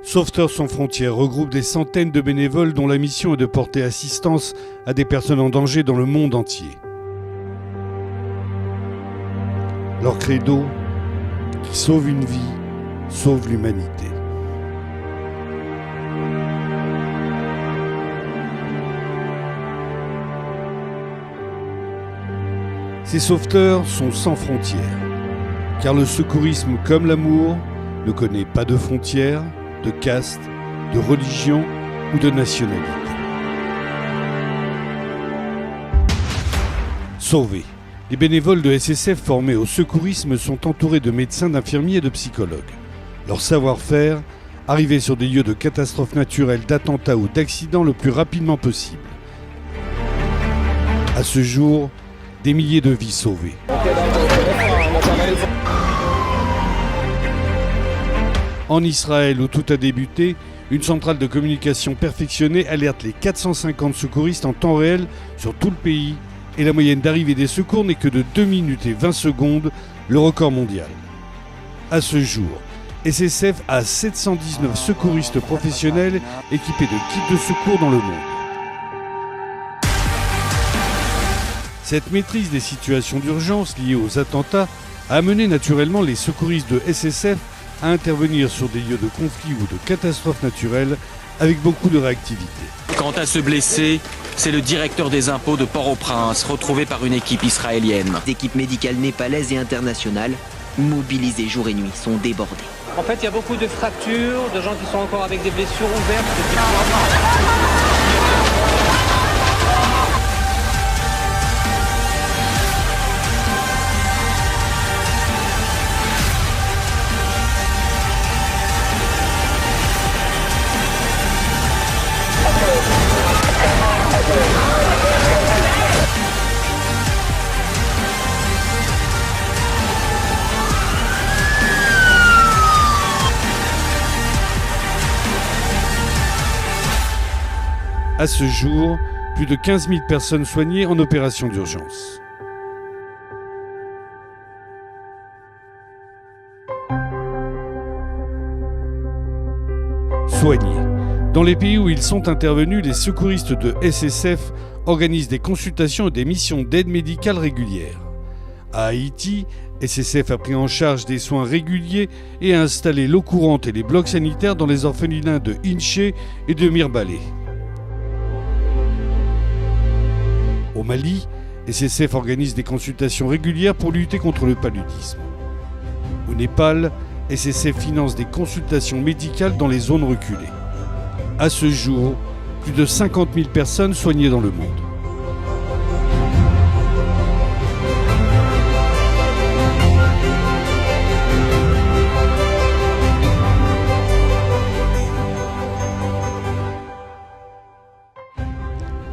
Sauveteurs sans frontières regroupe des centaines de bénévoles dont la mission est de porter assistance à des personnes en danger dans le monde entier. Leur credo, qui sauve une vie, sauve l'humanité. Ces sauveteurs sont sans frontières, car le secourisme, comme l'amour, ne connaît pas de frontières, de caste, de religion ou de nationalité. Sauver. Les bénévoles de SSF formés au secourisme sont entourés de médecins, d'infirmiers et de psychologues. Leur savoir-faire, arriver sur des lieux de catastrophes naturelles, d'attentats ou d'accidents le plus rapidement possible. À ce jour, des milliers de vies sauvées. En Israël, où tout a débuté, une centrale de communication perfectionnée alerte les 450 secouristes en temps réel sur tout le pays et la moyenne d'arrivée des secours n'est que de 2 minutes et 20 secondes, le record mondial. À ce jour, SSF a 719 secouristes professionnels équipés de kits de secours dans le monde. Cette maîtrise des situations d'urgence liées aux attentats a amené naturellement les secouristes de SSF à intervenir sur des lieux de conflit ou de catastrophes naturelles avec beaucoup de réactivité. Quant à ce blessé, c'est le directeur des impôts de Port-au-Prince, retrouvé par une équipe israélienne. Les équipes médicales népalaises et internationales, mobilisées jour et nuit, sont débordées. En fait, il y a beaucoup de fractures, de gens qui sont encore avec des blessures ouvertes. À ce jour, plus de 15 000 personnes soignées en opération d'urgence. Soignés. Dans les pays où ils sont intervenus, les secouristes de SSF organisent des consultations et des missions d'aide médicale régulières. À Haïti, SSF a pris en charge des soins réguliers et a installé l'eau courante et les blocs sanitaires dans les orphelinats de Hinché et de Mirbalé. Au Mali, SSF organise des consultations régulières pour lutter contre le paludisme. Au Népal, SSF finance des consultations médicales dans les zones reculées. À ce jour, plus de 50 000 personnes soignées dans le monde.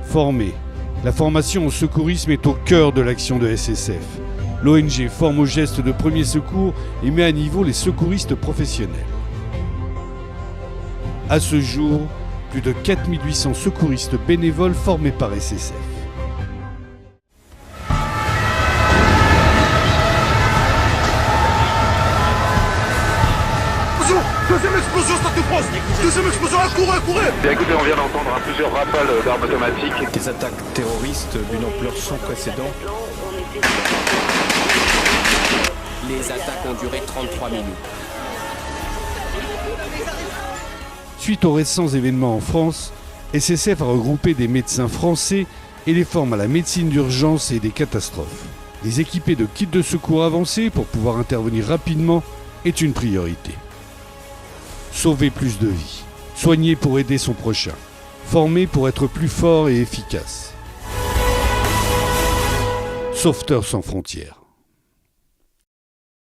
Formés. La formation au secourisme est au cœur de l'action de SSF. L'ONG forme aux gestes de premier secours et met à niveau les secouristes professionnels. À ce jour, plus de 4800 secouristes bénévoles formés par SSF. Deuxième explosion, Stade de France. Deuxième explosion, courez. Bien écoutez, on vient d'entendre plusieurs rafales d'armes automatiques. Des attaques terroristes d'une ampleur sans précédent. Les attaques ont duré 33 minutes. Suite aux récents événements en France, SSF a regroupé des médecins français et les forme à la médecine d'urgence et des catastrophes. Les équiper de kits de secours avancés pour pouvoir intervenir rapidement est une priorité. Sauver plus de vies, soigner pour aider son prochain, former pour être plus fort et efficace. Sauveteurs sans frontières.